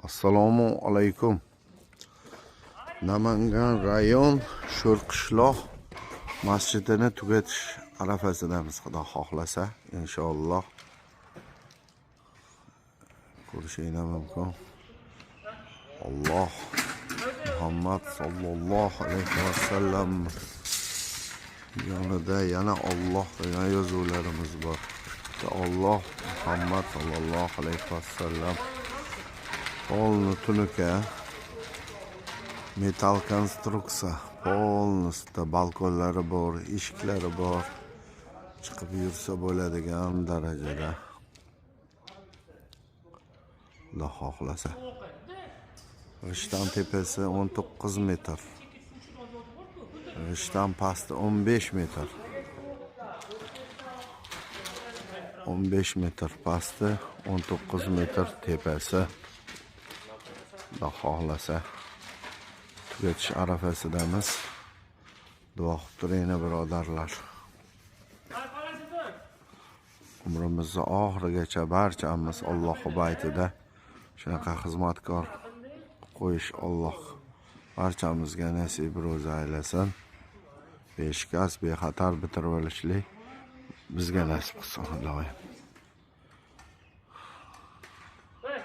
Assalomu alaykum. Namangan rayon Sho'rqishloq masjidini tugatish arafasidamiz. Xudo xohlasa, inshaalloh. Ko'rishingiz mumkin. Alloh Muhammad sallallohu alayhi vasallam yonida yana Alloh degan yozuvlarimiz bor. Alloh Muhammad sallallohu alayhi vasallam polni tunuka metal konstruksiya, polnisida balkonlari bor, eshiklari bor. Chiqib yursa bo'ladigan darajada. Xudo xohlasa. G'ishtan tepasi 19 metr. G'ishtan pasti 15 metr. 15 metr pasti, 19 metr tepasi. Xudo xohlasa tugatish arafasidamiz. Duo qilib turinglar birodarlar. Umrimizni oxirigacha barchamiz Alloh baytida shunaqa xizmatkor qo'yish Alloh barchamizga nasib ro'za aylasin. Beshikast bexatar bitirib olishlik bizga nasib qilsin, ilohim.